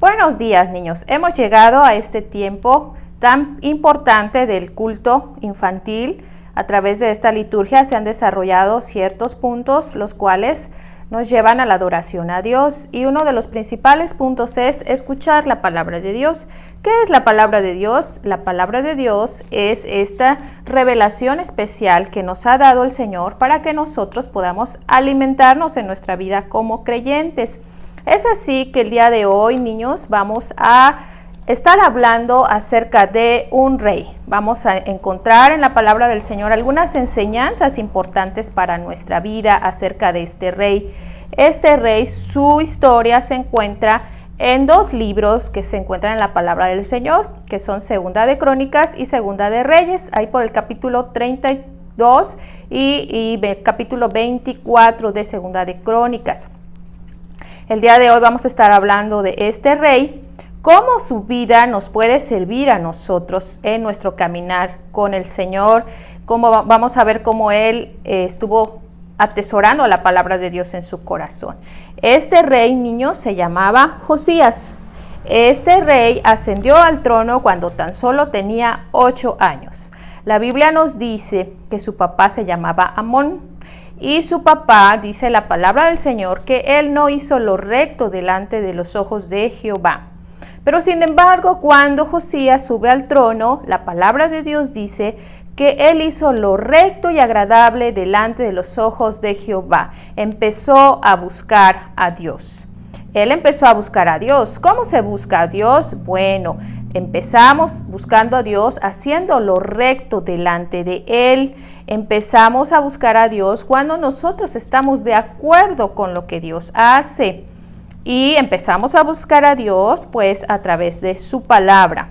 Buenos días, niños. Hemos llegado a este tiempo tan importante del culto infantil. A través de esta liturgia se han desarrollado ciertos puntos, los cuales nos llevan a la adoración a Dios. Y uno de los principales puntos es escuchar la palabra de Dios. ¿Qué es la palabra de Dios? La palabra de Dios es esta revelación especial que nos ha dado el Señor para que nosotros podamos alimentarnos en nuestra vida como creyentes. Es así que el día de hoy, niños, vamos a estar hablando acerca de un rey. Vamos a encontrar en la palabra del Señor algunas enseñanzas importantes para nuestra vida acerca de este rey. Este rey, su historia se encuentra en dos libros que se encuentran en la palabra del Señor, que son Segunda de Crónicas y Segunda de Reyes, ahí por el capítulo 32 y el capítulo 24 de Segunda de Crónicas. El día de hoy vamos a estar hablando de este rey, cómo su vida nos puede servir a nosotros en nuestro caminar con el Señor, vamos a ver cómo él estuvo atesorando la palabra de Dios en su corazón. Este rey, niño, se llamaba Josías. Este rey ascendió al trono cuando tan solo tenía 8 años. La Biblia nos dice que su papá se llamaba Amón. Y su papá, dice la palabra del Señor, que él no hizo lo recto delante de los ojos de Jehová. Pero sin embargo, cuando Josías sube al trono, la palabra de Dios dice que él hizo lo recto y agradable delante de los ojos de Jehová. Empezó a buscar a Dios. Él empezó a buscar a Dios. ¿Cómo se busca a Dios? Bueno, empezamos buscando a Dios, haciendo lo recto delante de Él. Empezamos a buscar a Dios cuando nosotros estamos de acuerdo con lo que Dios hace. Y empezamos a buscar a Dios pues a través de su palabra.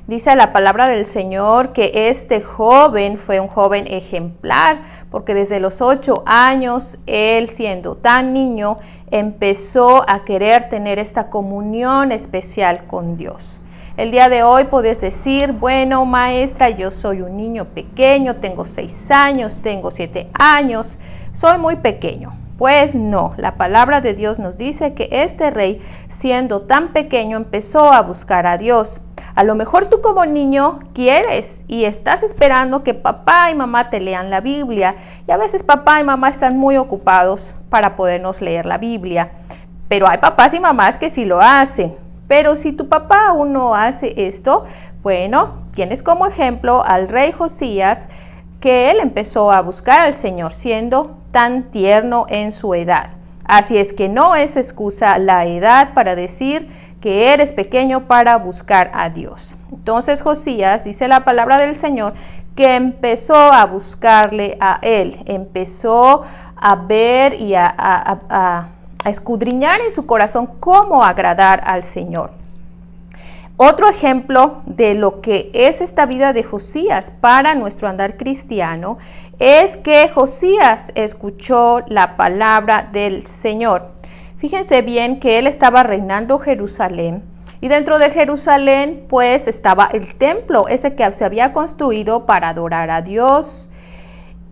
Dice la palabra del Señor que este joven fue un joven ejemplar, porque desde los 8 años, él siendo tan niño, empezó a querer tener esta comunión especial con Dios. El día de hoy puedes decir, bueno, maestra, yo soy un niño pequeño, tengo 6 años, tengo 7 años, soy muy pequeño. Pues no, la palabra de Dios nos dice que este rey, siendo tan pequeño, empezó a buscar a Dios. A lo mejor tú como niño quieres y estás esperando que papá y mamá te lean la Biblia. Y a veces papá y mamá están muy ocupados para podernos leer la Biblia. Pero hay papás y mamás que sí lo hacen. Pero si tu papá aún no hace esto, bueno, tienes como ejemplo al rey Josías, que él empezó a buscar al Señor siendo tan tierno en su edad. Así es que no es excusa la edad para decir que eres pequeño para buscar a Dios. Entonces Josías, dice la palabra del Señor, que empezó a buscarle a Él, empezó a ver y a escudriñar en su corazón cómo agradar al Señor. Otro ejemplo de lo que es esta vida de Josías para nuestro andar cristiano es que Josías escuchó la palabra del Señor. Fíjense bien que él estaba reinando Jerusalén y dentro de Jerusalén pues estaba el templo, ese que se había construido para adorar a Dios.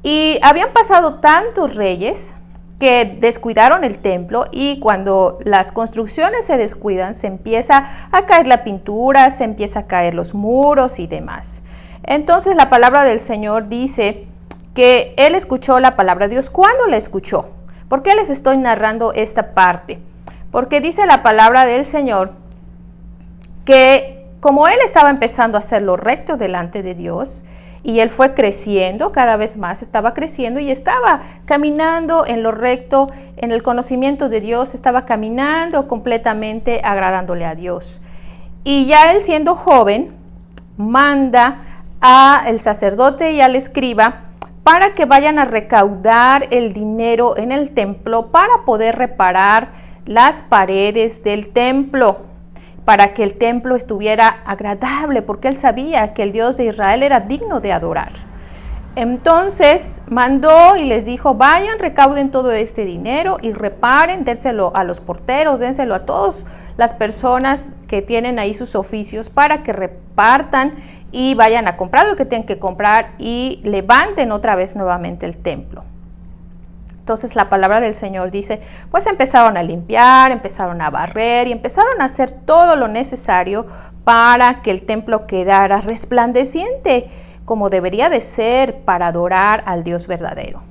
Y habían pasado tantos reyes que descuidaron el templo y cuando las construcciones se descuidan se empieza a caer la pintura, se empieza a caer los muros y demás. Entonces la palabra del Señor dice que él escuchó la palabra de Dios. ¿Cuándo la escuchó? ¿Por qué les estoy narrando esta parte? Porque dice la palabra del Señor que como él estaba empezando a hacer lo recto delante de Dios y él fue creciendo, cada vez más estaba creciendo y estaba caminando en lo recto, en el conocimiento de Dios, estaba caminando completamente agradándole a Dios. Y ya él siendo joven, manda al sacerdote y al escriba para que vayan a recaudar el dinero en el templo para poder reparar las paredes del templo, para que el templo estuviera agradable, porque él sabía que el Dios de Israel era digno de adorar. Entonces mandó y les dijo, vayan, recauden todo este dinero y reparen, dénselo a los porteros, dénselo a todas las personas que tienen ahí sus oficios para que repartan y vayan a comprar lo que tienen que comprar y levanten otra vez nuevamente el templo. Entonces la palabra del Señor dice, pues empezaron a limpiar, empezaron a barrer y empezaron a hacer todo lo necesario para que el templo quedara resplandeciente, como debería de ser para adorar al Dios verdadero.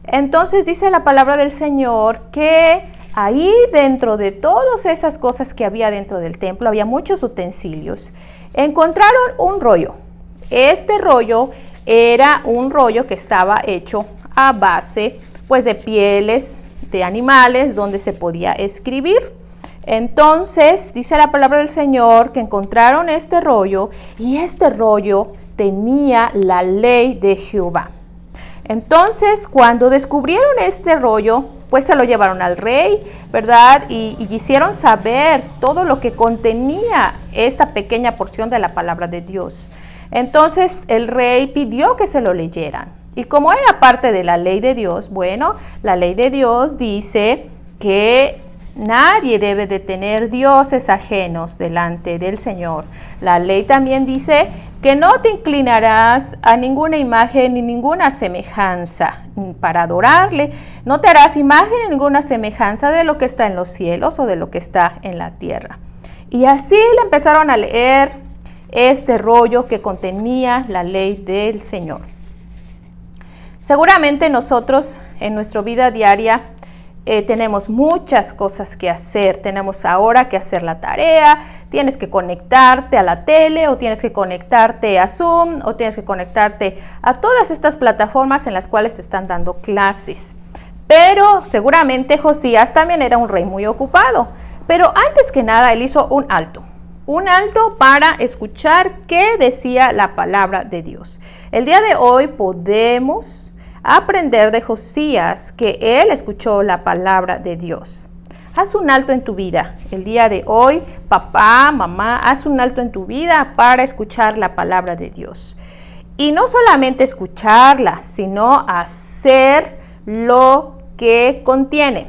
Entonces dice la palabra del Señor que ahí dentro de todas esas cosas que había dentro del templo, había muchos utensilios, encontraron un rollo. Este rollo era un rollo que estaba hecho a base pues de pieles de animales donde se podía escribir. Entonces dice la palabra del Señor que encontraron este rollo y este rollo tenía la ley de Jehová. Entonces cuando descubrieron este rollo, pues se lo llevaron al rey, ¿verdad? Y hicieron saber todo lo que contenía esta pequeña porción de la palabra de Dios. Entonces el rey pidió que se lo leyeran. Y como era parte de la ley de Dios, bueno, la ley de Dios dice que nadie debe de tener dioses ajenos delante del Señor. La ley también dice que no te inclinarás a ninguna imagen ni ninguna semejanza para adorarle. No te harás imagen ni ninguna semejanza de lo que está en los cielos o de lo que está en la tierra. Y así le empezaron a leer este rollo que contenía la ley del Señor. Seguramente nosotros en nuestra vida diaria tenemos muchas cosas que hacer. Tenemos ahora que hacer la tarea, tienes que conectarte a la tele o tienes que conectarte a Zoom o tienes que conectarte a todas estas plataformas en las cuales te están dando clases. Pero seguramente Josías también era un rey muy ocupado. Pero antes que nada él hizo un alto para escuchar qué decía la palabra de Dios. El día de hoy podemos aprender de Josías que él escuchó la palabra de Dios. Haz un alto en tu vida. El día de hoy, papá, mamá, haz un alto en tu vida para escuchar la palabra de Dios. Y no solamente escucharla, sino hacer lo que contiene.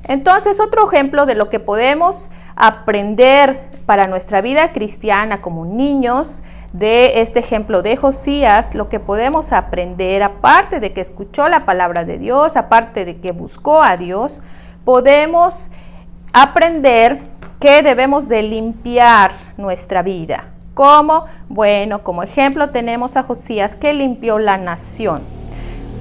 Entonces, otro ejemplo de lo que podemos aprender para nuestra vida cristiana como niños, de este ejemplo de Josías, lo que podemos aprender, aparte de que escuchó la palabra de Dios, aparte de que buscó a Dios, podemos aprender que debemos de limpiar nuestra vida. ¿Cómo? Bueno, como ejemplo tenemos a Josías que limpió la nación.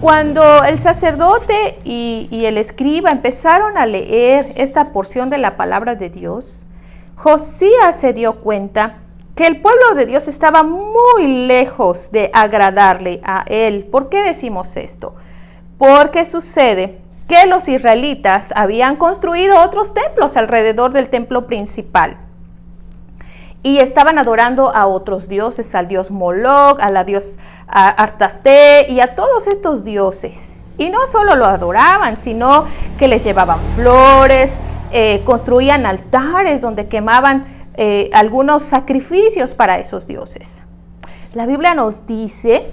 Cuando el sacerdote y el escriba empezaron a leer esta porción de la palabra de Dios, Josías se dio cuenta que el pueblo de Dios estaba muy lejos de agradarle a él. ¿Por qué decimos esto? Porque sucede que los israelitas habían construido otros templos alrededor del templo principal y estaban adorando a otros dioses, al dios Moloch, a la dios Artaste y a todos estos dioses. Y no solo lo adoraban, sino que les llevaban flores, construían altares donde quemaban algunos sacrificios para esos dioses. La Biblia nos dice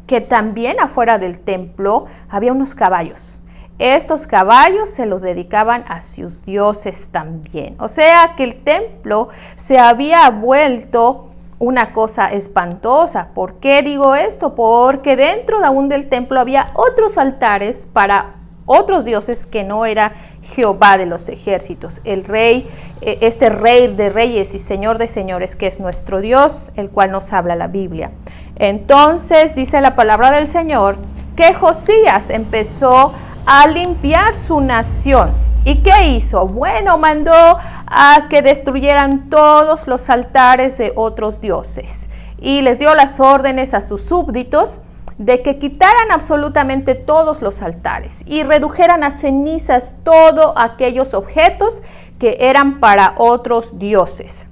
que también afuera del templo había unos caballos. Estos caballos se los dedicaban a sus dioses también. O sea que el templo se había vuelto una cosa espantosa. ¿Por qué digo esto? Porque dentro aún del templo había otros altares para otros dioses que no era Jehová de los ejércitos, el rey, este rey de reyes y señor de señores, que es nuestro Dios, el cual nos habla la Biblia. Entonces dice la palabra del Señor que Josías empezó a limpiar su nación. ¿Y qué hizo? Bueno, mandó a que destruyeran todos los altares de otros dioses y les dio las órdenes a sus súbditos de que quitaran absolutamente todos los altares y redujeran a cenizas todos aquellos objetos que eran para otros dioses.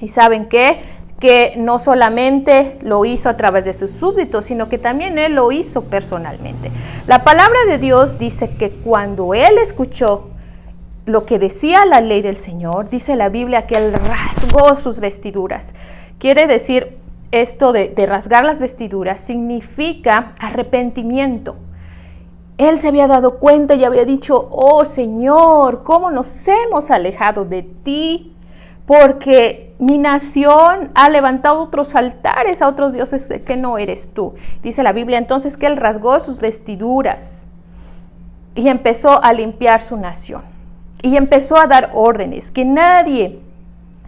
¿Y saben qué? Que no solamente lo hizo a través de sus súbditos, sino que también él lo hizo personalmente. La palabra de Dios dice que cuando él escuchó lo que decía la ley del Señor, dice la Biblia que él rasgó sus vestiduras. Quiere decir, esto de rasgar las vestiduras significa arrepentimiento. Él se había dado cuenta y había dicho, oh Señor, ¿cómo nos hemos alejado de ti? Porque mi nación ha levantado otros altares a otros dioses que no eres tú. Dice la Biblia entonces que él rasgó sus vestiduras. y empezó a limpiar su nación. Y empezó a dar órdenes, que nadie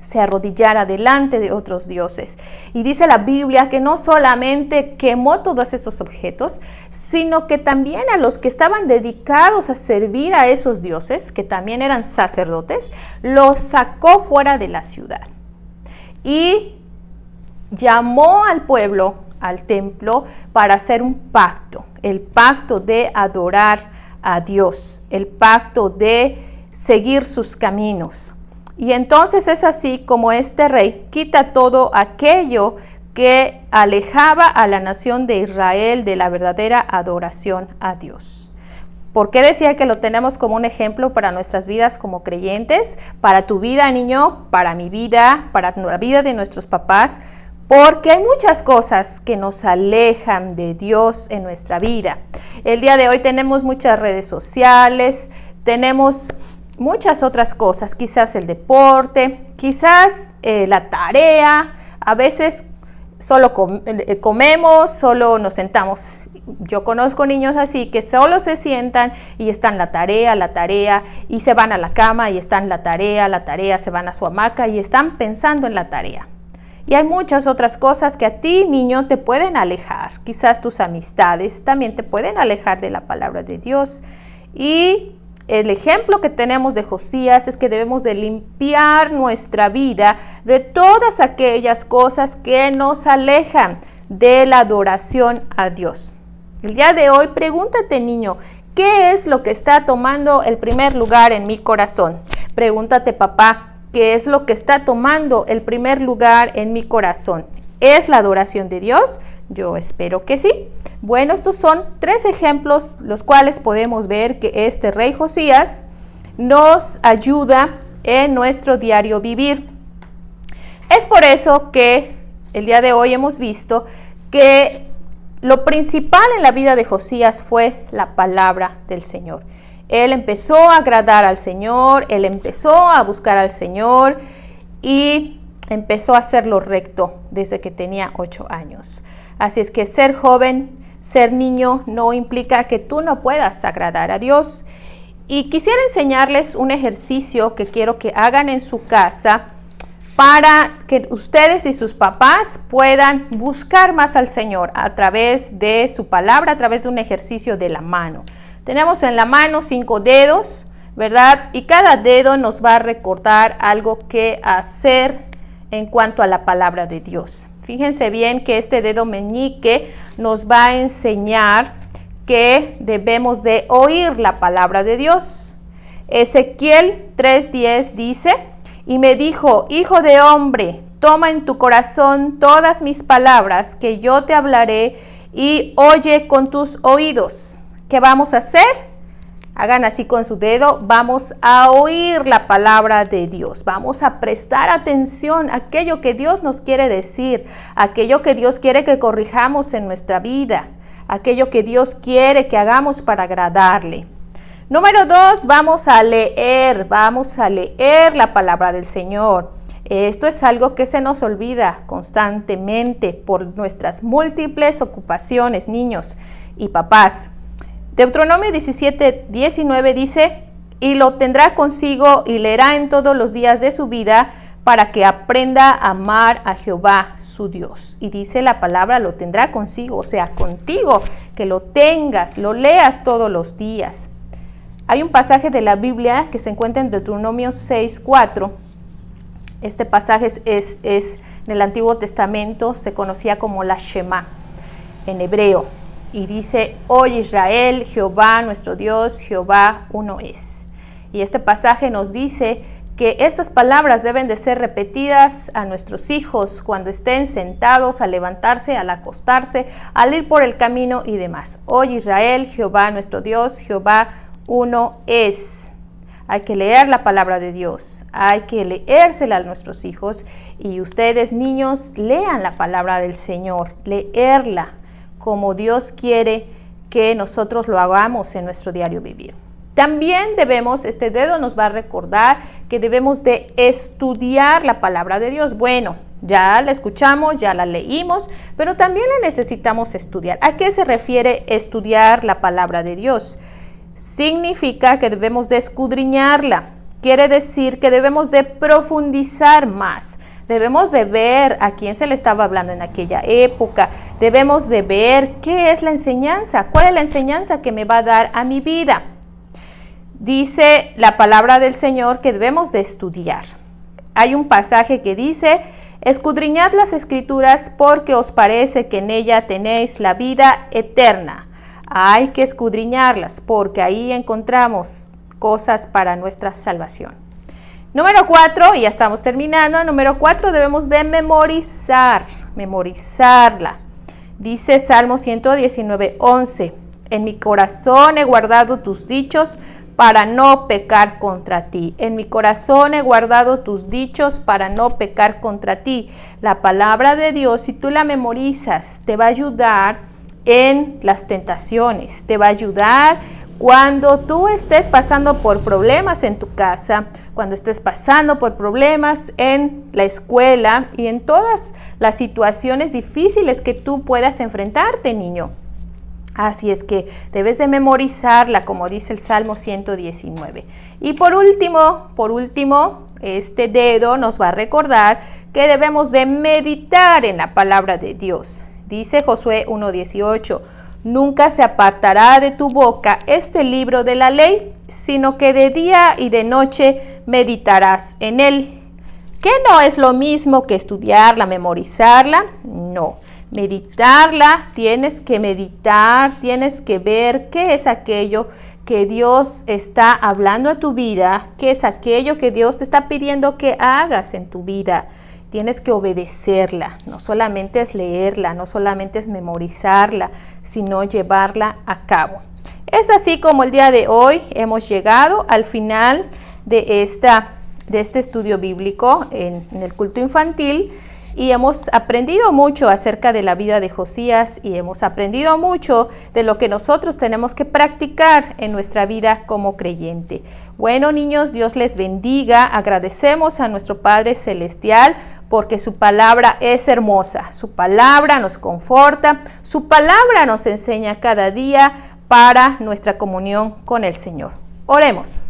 se arrodillara delante de otros dioses. Y dice la Biblia que no solamente quemó todos esos objetos, sino que también a los que estaban dedicados a servir a esos dioses, que también eran sacerdotes, los sacó fuera de la ciudad. Y llamó al pueblo al templo para hacer un pacto, el pacto de adorar a Dios, el pacto de seguir sus caminos. Y entonces es así como este rey quita todo aquello que alejaba a la nación de Israel de la verdadera adoración a Dios. ¿Por qué decía que lo tenemos como un ejemplo para nuestras vidas como creyentes? Para tu vida, niño, para mi vida, para la vida de nuestros papás, porque hay muchas cosas que nos alejan de Dios en nuestra vida. El día de hoy tenemos muchas redes sociales, tenemos muchas otras cosas, quizás el deporte, quizás la tarea, a veces solo comemos, solo nos sentamos. Yo conozco niños así que solo se sientan y están la tarea, y se van a la cama y están la tarea, se van a su hamaca y están pensando en la tarea. Y hay muchas otras cosas que a ti, niño, te pueden alejar. Quizás tus amistades también te pueden alejar de la palabra de Dios. Y el ejemplo que tenemos de Josías es que debemos de limpiar nuestra vida de todas aquellas cosas que nos alejan de la adoración a Dios. El día de hoy, pregúntate, niño, ¿qué es lo que está tomando el primer lugar en mi corazón? Pregúntate, papá, ¿qué es lo que está tomando el primer lugar en mi corazón? ¿Es la adoración de Dios? Yo espero que sí. Bueno, estos son 3 ejemplos, los cuales podemos ver que este rey Josías nos ayuda en nuestro diario vivir. Es por eso que el día de hoy hemos visto que lo principal en la vida de Josías fue la palabra del Señor. Él empezó a agradar al Señor, él empezó a buscar al Señor y empezó a hacer lo recto desde que tenía 8 años. Así es que ser joven, ser niño no implica que tú no puedas agradar a Dios. Y quisiera enseñarles un ejercicio que quiero que hagan en su casa para que ustedes y sus papás puedan buscar más al Señor a través de su palabra, a través de un ejercicio de la mano. Tenemos en la mano 5 dedos, ¿verdad? Y cada dedo nos va a recordar algo que hacer en cuanto a la palabra de Dios. Fíjense bien que este dedo meñique nos va a enseñar que debemos de oír la palabra de Dios. Ezequiel 3:10 dice: y me dijo, hijo de hombre, toma en tu corazón todas mis palabras que yo te hablaré y oye con tus oídos. ¿Qué vamos a hacer? Hagan así con su dedo, vamos a oír la palabra de Dios, vamos a prestar atención a aquello que Dios nos quiere decir, aquello que Dios quiere que corrijamos en nuestra vida, aquello que Dios quiere que hagamos para agradarle. Número 2, vamos a leer la palabra del Señor. Esto es algo que se nos olvida constantemente por nuestras múltiples ocupaciones, niños y papás. Deuteronomio 17:19 dice: y lo tendrá consigo y leerá en todos los días de su vida para que aprenda a amar a Jehová su Dios. Y dice la palabra, lo tendrá consigo, o sea, contigo, que lo tengas, lo leas todos los días. Hay un pasaje de la Biblia que se encuentra en Deuteronomio 6:4. Este pasaje es en el Antiguo Testamento, se conocía como la Shema en hebreo. Y dice: oye Israel, Jehová nuestro Dios, Jehová uno es. Y este pasaje nos dice que estas palabras deben de ser repetidas a nuestros hijos cuando estén sentados, al levantarse, al acostarse, al ir por el camino y demás. Oye Israel, Jehová nuestro Dios, Jehová uno es. Hay que leer la palabra de Dios, hay que leérsela a nuestros hijos, y ustedes, niños, lean la palabra del Señor, leerla como Dios quiere que nosotros lo hagamos en nuestro diario vivir. También este dedo nos va a recordar que debemos de estudiar la palabra de Dios. Bueno, ya la escuchamos, ya la leímos, pero también la necesitamos estudiar. ¿A qué se refiere estudiar la palabra de Dios? significa que debemos de escudriñarla. Quiere decir que debemos de profundizar más. Debemos de ver a quién se le estaba hablando en aquella época. Debemos de ver qué es la enseñanza, cuál es la enseñanza que me va a dar a mi vida. Dice la palabra del Señor que debemos de estudiar. Hay un pasaje que dice: escudriñad las escrituras porque os parece que en ella tenéis la vida eterna. Hay que escudriñarlas porque ahí encontramos cosas para nuestra salvación. Número 4, y ya estamos terminando. Número 4, debemos de memorizarla. Dice Salmo 119:11: en mi corazón he guardado tus dichos para no pecar contra ti. En mi corazón he guardado tus dichos para no pecar contra ti. La palabra de Dios, si tú la memorizas, te va a ayudar en las tentaciones, te va a ayudar cuando tú estés pasando por problemas en tu casa, cuando estés pasando por problemas en la escuela y en todas las situaciones difíciles que tú puedas enfrentarte, niño. Así es que debes de memorizarla, como dice el Salmo 119. Y por último, este dedo nos va a recordar que debemos de meditar en la palabra de Dios. Dice Josué 1:18: nunca se apartará de tu boca este libro de la ley, sino que de día y de noche meditarás en él. ¿Qué no es lo mismo que estudiarla, memorizarla? No. Meditarla, tienes que meditar, tienes que ver qué es aquello que Dios está hablando a tu vida, qué es aquello que Dios te está pidiendo que hagas en tu vida. Tienes que obedecerla, no solamente es leerla, no solamente es memorizarla, sino llevarla a cabo. Es así como el día de hoy hemos llegado al final de este estudio bíblico en el culto infantil. Y hemos aprendido mucho acerca de la vida de Josías y hemos aprendido mucho de lo que nosotros tenemos que practicar en nuestra vida como creyente. Bueno, niños, Dios les bendiga. Agradecemos a nuestro Padre Celestial porque su palabra es hermosa. Su palabra nos conforta, su palabra nos enseña cada día para nuestra comunión con el Señor. Oremos.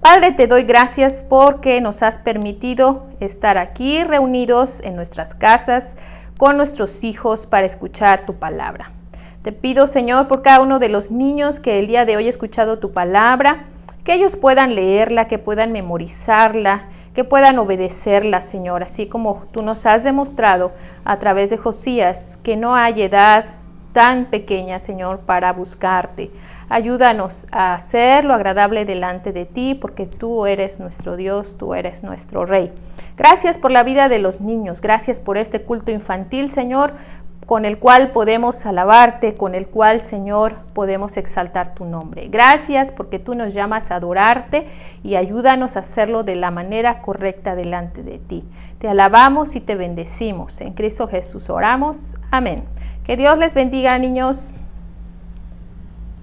Padre, te doy gracias porque nos has permitido estar aquí reunidos en nuestras casas con nuestros hijos para escuchar tu palabra. Te pido, Señor, por cada uno de los niños que el día de hoy ha escuchado tu palabra, que ellos puedan leerla, que puedan memorizarla, que puedan obedecerla, Señor, así como tú nos has demostrado a través de Josías que no hay edad tan pequeña, Señor, para buscarte. Ayúdanos a hacer lo agradable delante de ti, porque tú eres nuestro Dios, tú eres nuestro Rey. Gracias por la vida de los niños, gracias por este culto infantil, Señor, con el cual podemos alabarte, con el cual, Señor, podemos exaltar tu nombre. Gracias porque tú nos llamas a adorarte y ayúdanos a hacerlo de la manera correcta delante de ti. Te alabamos y te bendecimos. En Cristo Jesús oramos. Amén. Que Dios les bendiga, niños.